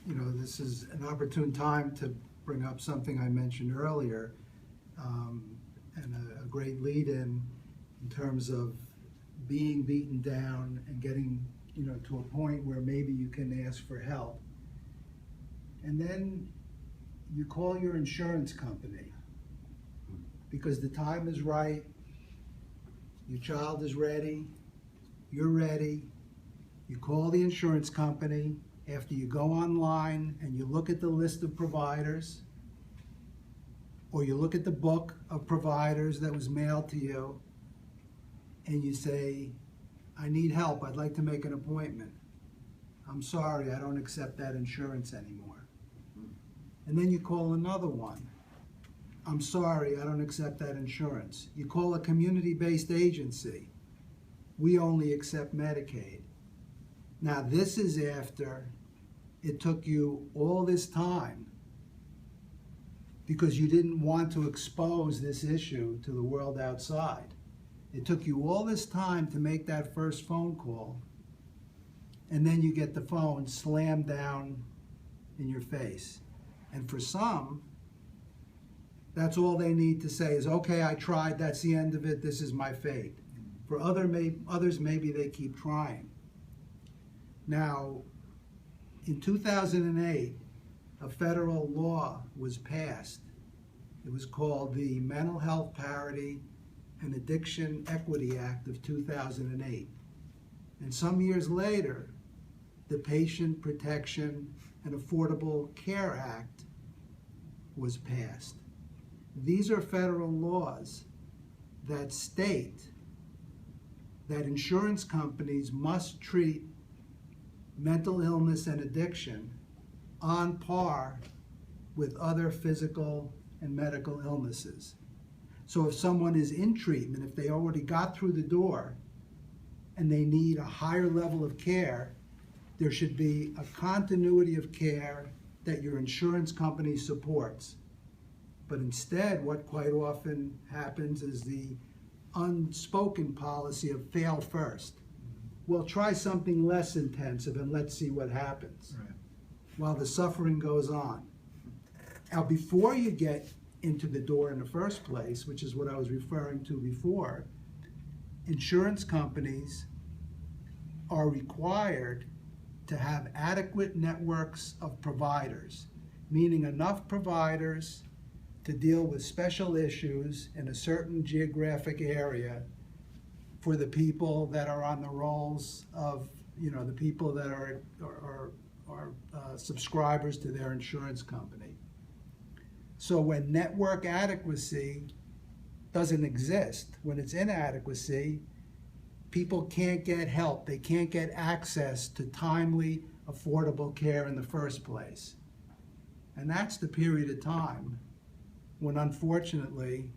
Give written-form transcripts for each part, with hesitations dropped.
this is an opportune time to bring up something I mentioned earlier, and a great lead-in terms of being beaten down and getting, to a point where maybe you can ask for help. And then you call your insurance company because the time is right, your child is ready, you're ready. You call the insurance company after you go online and you look at the list of providers, or you look at the book of providers that was mailed to you, and you say, I need help, I'd like to make an appointment. I'm sorry, I don't accept that insurance anymore. And then you call another one. I'm sorry, I don't accept that insurance. You call a community-based agency. We only accept Medicaid. Now this is after it took you all this time because you didn't want to expose this issue to the world outside. It took you all this time to make that first phone call, and then you get the phone slammed down in your face. And for some, that's all they need to say is, okay, I tried, that's the end of it, this is my fate. For others, maybe they keep trying. Now, in 2008, a federal law was passed. It was called the Mental Health Parity and Addiction Equity Act of 2008. And some years later, the Patient Protection and Affordable Care Act was passed. These are federal laws that state that insurance companies must treat mental illness and addiction on par with other physical and medical illnesses. So if someone is in treatment, if they already got through the door and they need a higher level of care, there should be a continuity of care that your insurance company supports. But instead, what quite often happens is the unspoken policy of fail first. Well, try something less intensive and let's see what happens, right, while the suffering goes on. Now, before you get into the door in the first place, which is what I was referring to before, insurance companies are required to have adequate networks of providers, meaning enough providers to deal with special issues in a certain geographic area for the people that are on the rolls of, the people that are subscribers to their insurance company. So when network adequacy doesn't exist, when it's inadequacy, people can't get help. They can't get access to timely, affordable care in the first place. And that's the period of time when, unfortunately,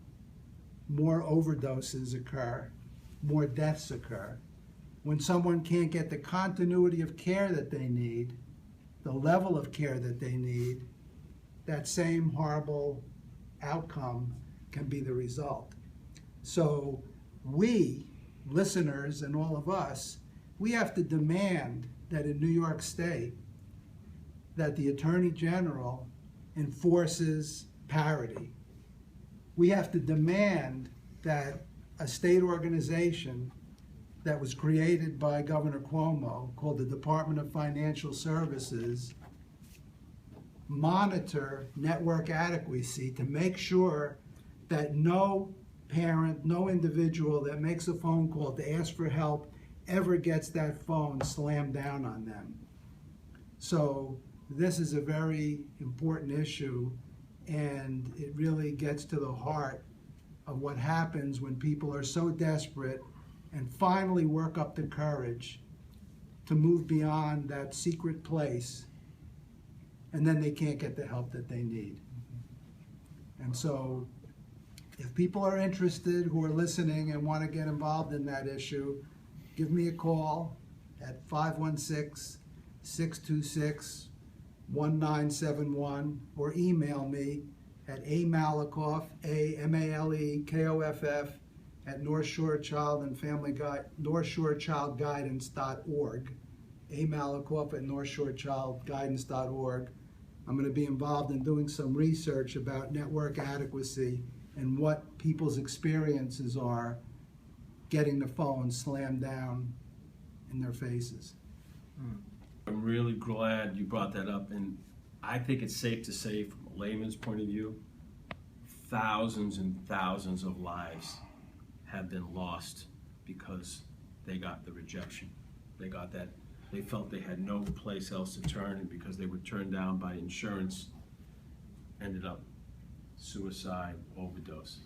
more overdoses occur, more deaths occur. When someone can't get the continuity of care that they need, the level of care that they need, that same horrible outcome can be the result. So we, listeners and all of us, we have to demand that in New York State, that the Attorney General enforces parity. We have to demand that a state organization that was created by Governor Cuomo, called the Department of Financial Services, monitor network adequacy to make sure that no parent, no individual that makes a phone call to ask for help ever gets that phone slammed down on them. So this is a very important issue, and it really gets to the heart of what happens when people are so desperate and finally work up the courage to move beyond that secret place, and then they can't get the help that they need. And so if people are interested who are listening and want to get involved in that issue, give me a call at 516-626-1971 or email me at amalikoff, AMALEKOFF, at North Shore Child and Family Guide, NorthShoreChildGuidance.org. Malakoff at NorthShoreChildGuidance.org. I'm going to be involved in doing some research about network adequacy and what people's experiences are getting the phone slammed down in their faces. I'm really glad you brought that up, and I think it's safe to say, from a layman's point of view, thousands and thousands of lives have been lost because they got the rejection. They got that. They felt they had no place else to turn, and because they were turned down by insurance, ended up suicide, overdose.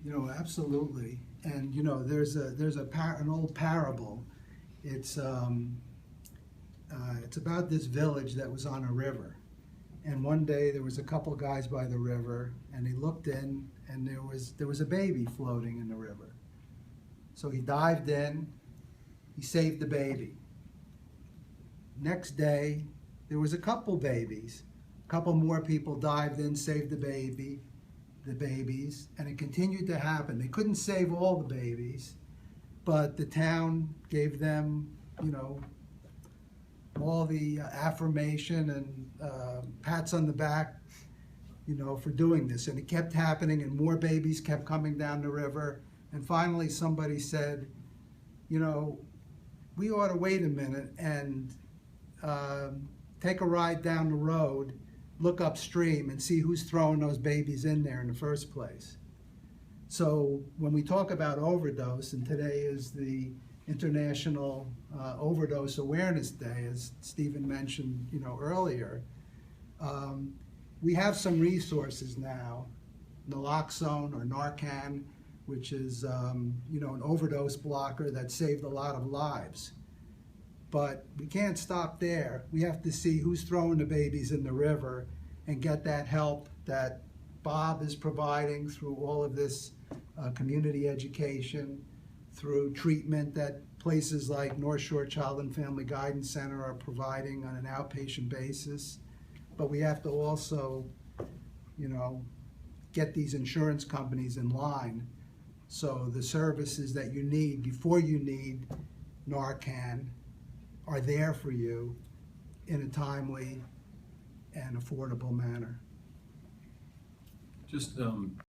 You know, absolutely. And you know, there's an old parable. It's about this village that was on a river, and one day there was a couple guys by the river, and he looked in, and there was a baby floating in the river. So he dived in, he saved the baby. Next day, there was a couple babies. A couple more people dived in, saved the babies, and it continued to happen. They couldn't save all the babies, but the town gave them, you know, all the affirmation and pats on the back, you know, for doing this. And it kept happening, and more babies kept coming down the river. And finally somebody said, you know, we ought to wait a minute and take a ride down the road, look upstream, and see who's throwing those babies in there in the first place. So when we talk about overdose, and today is the International Overdose Awareness Day, as Stephen mentioned, you know, earlier, we have some resources now, naloxone or Narcan, which is you know, an overdose blocker that saved a lot of lives. But we can't stop there. We have to see who's throwing the babies in the river and get that help that Bob is providing through all of this community education, through treatment that places like North Shore Child and Family Guidance Center are providing on an outpatient basis. But we have to also, you know, get these insurance companies in line so the services that you need before you need Narcan are there for you in a timely and affordable manner. Just